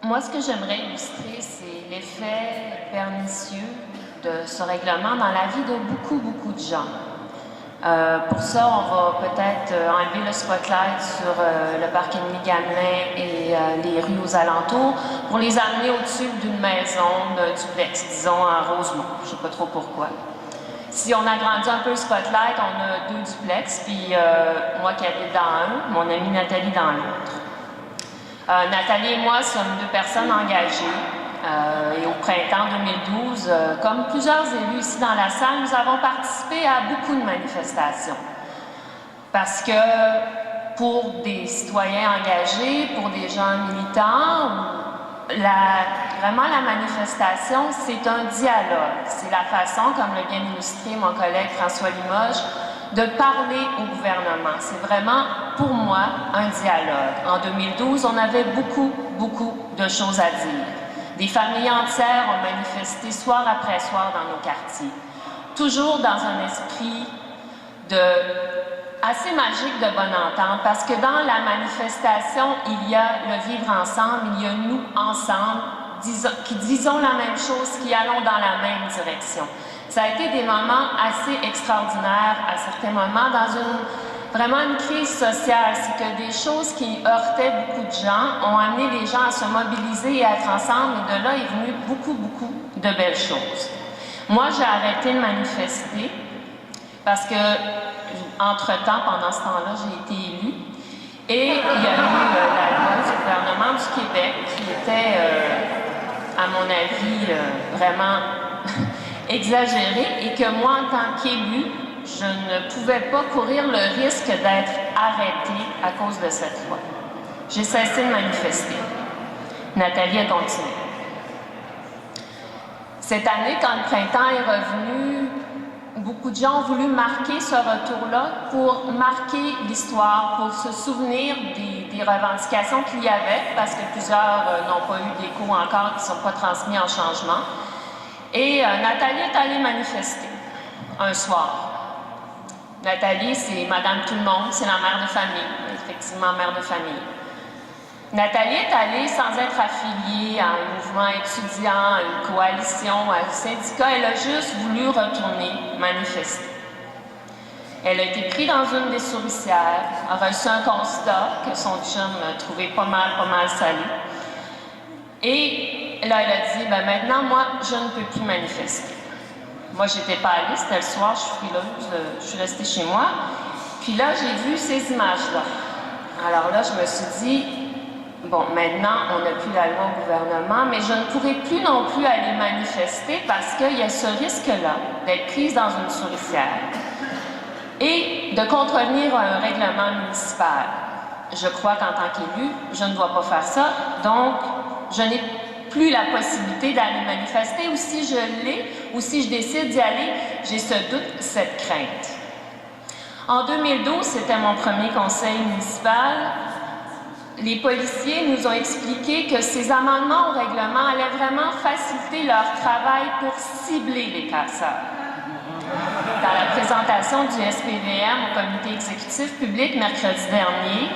Moi, ce que j'aimerais illustrer, c'est l'effet pernicieux de ce règlement dans la vie de beaucoup de gens. Pour ça, on va peut-être enlever le spotlight sur le parc Émilie Gamelin et les rues aux alentours pour les amener au-dessus d'une maison, d'un duplex, disons à Rosemont. Je ne sais pas trop pourquoi. Si on agrandit un peu le spotlight, on a 2 duplex, puis moi qui habite dans un, mon amie Nathalie dans l'autre. Nathalie et moi sommes 2 personnes engagées. Et au printemps 2012, comme plusieurs élus ici dans la salle, nous avons participé à beaucoup de manifestations. Parce que pour des citoyens engagés, pour des gens militants, vraiment la manifestation, c'est un dialogue. C'est la façon, comme l'a bien illustré mon collègue François Limoges, de parler au gouvernement. C'est vraiment, pour moi, un dialogue. En 2012, on avait beaucoup de choses à dire. Des familles entières ont manifesté soir après soir dans nos quartiers. Toujours dans un esprit assez magique de bonne entente, parce que dans la manifestation, il y a le vivre ensemble, il y a nous ensemble, qui disons la même chose, qui allons dans la même direction. Ça a été des moments assez extraordinaires à certains moments, dans vraiment une crise sociale. C'est que des choses qui heurtaient beaucoup de gens ont amené les gens à se mobiliser et à être ensemble, et de là est venu beaucoup de belles choses. Moi, j'ai arrêté de manifester parce que, entre-temps, pendant ce temps-là, j'ai été élue, et il y a eu la loi du gouvernement du Québec qui était, à mon avis, vraiment exagérée, et que moi, en tant qu'élue, je ne pouvais pas courir le risque d'être arrêtée à cause de cette loi. J'ai cessé de manifester. Nathalie a continué. Cette année, quand le printemps est revenu, beaucoup de gens ont voulu marquer ce retour-là pour marquer l'histoire, pour se souvenir des revendications qu'il y avait, parce que plusieurs n'ont pas eu d'écho encore, qui ne sont pas transmis en changement. Et Nathalie est allée manifester un soir. Nathalie, c'est Madame Tout-le-Monde, c'est la mère de famille, effectivement mère de famille. Nathalie est allée sans être affiliée à un mouvement étudiant, à une coalition, à un syndicat. Elle a juste voulu retourner manifester. Elle a été prise dans une des souricières, a reçu un constat que son chum a trouvé pas mal salé. Et là, elle a dit, ben maintenant, moi, je ne peux plus manifester. Moi, j'étais pas allée, c'était le soir, je suis frileuse, je suis restée chez moi. Puis là, j'ai vu ces images-là. Alors là, je me suis dit, bon, maintenant, on n'a plus la loi au gouvernement, mais je ne pourrai plus non plus aller manifester parce qu'il y a ce risque-là d'être prise dans une souricière et de contrevenir à un règlement municipal. Je crois qu'en tant qu'élu, je ne dois pas faire ça, donc je n'ai plus la possibilité d'aller manifester, ou si je l'ai, ou si je décide d'y aller, j'ai ce doute, cette crainte. En 2012, c'était mon premier conseil municipal. Les policiers nous ont expliqué que ces amendements au règlement allaient vraiment faciliter leur travail pour cibler les casseurs. Dans la présentation du SPVM au comité exécutif public mercredi dernier,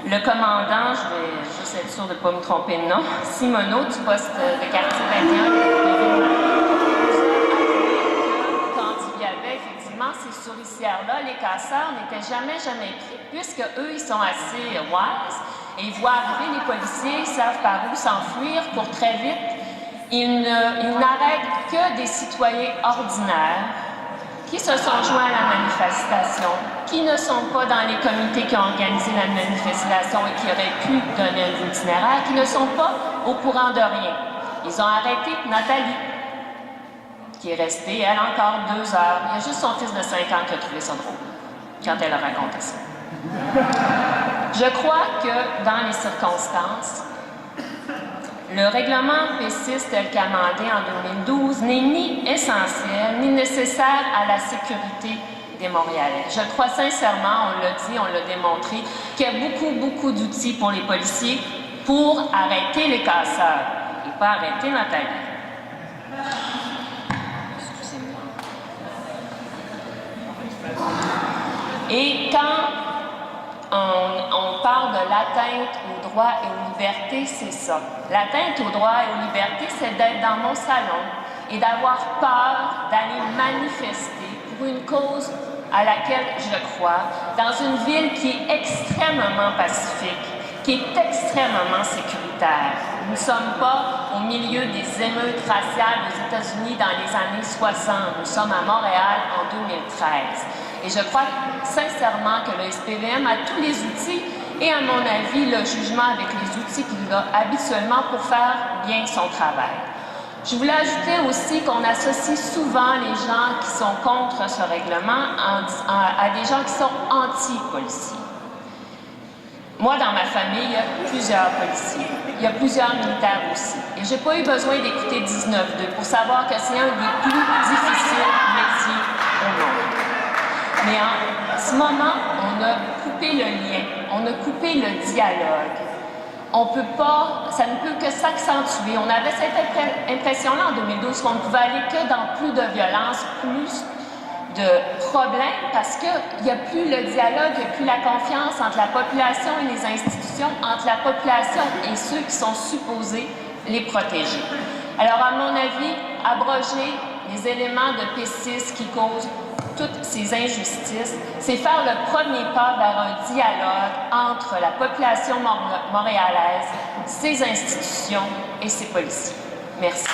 le commandant, je vais juste être sûre de ne pas me tromper de nom, Simoneau du poste de quartier 21, quand il y avait effectivement ces souricières-là, les casseurs n'étaient jamais pris, puisque eux, ils sont assez wise, et ils voient arriver les policiers, ils savent par où s'enfuir pour très vite. Ils n'arrêtent que des citoyens ordinaires qui se sont joints à la manifestation, qui ne sont pas dans les comités qui ont organisé la manifestation et qui auraient pu donner un itinéraire, qui ne sont pas au courant de rien. Ils ont arrêté Nathalie, qui est restée, elle, encore 2 heures. Il y a juste son fils de 5 ans qui a trouvé ça drôle, quand elle a raconté ça. Je crois que, dans les circonstances, le règlement P6 tel qu'amendé en 2012 n'est ni essentiel, ni nécessaire à la sécurité des Montréalais. Je crois sincèrement, on l'a dit, on l'a démontré, qu'il y a beaucoup d'outils pour les policiers pour arrêter les casseurs et pas arrêter Nathalie. Excusez-moi. Et quand on parle de l'atteinte aux droits et aux libertés, c'est ça. L'atteinte aux droits et aux libertés, c'est d'être dans mon salon et d'avoir peur d'aller manifester pour une cause à laquelle je crois, dans une ville qui est extrêmement pacifique, qui est extrêmement sécuritaire. Nous ne sommes pas au milieu des émeutes raciales aux États-Unis dans les années 60. Nous sommes à Montréal en 2013. Et je crois sincèrement que le SPVM a tous les outils et, à mon avis, le jugement avec les outils qu'il a habituellement pour faire bien son travail. Je voulais ajouter aussi qu'on associe souvent les gens qui sont contre ce règlement à des gens qui sont anti-policiers. Moi, dans ma famille, il y a plusieurs policiers. Il y a plusieurs militaires aussi. Et je n'ai pas eu besoin d'écouter 19.2 pour savoir que c'est un des plus difficiles métiers au monde. Mais en ce moment, on a coupé le lien, on a coupé le dialogue. On peut pas, ça ne peut que s'accentuer. On avait cette impression-là en 2012 qu'on ne pouvait aller que dans plus de violence, plus de problèmes, parce qu'il n'y a plus le dialogue, il n'y a plus la confiance entre la population et les institutions, entre la population et ceux qui sont supposés les protéger. Alors, à mon avis, abroger les éléments de P6 qui causent toutes ces injustices, c'est faire le premier pas vers un dialogue entre la population montréalaise, ses institutions et ses policiers. Merci.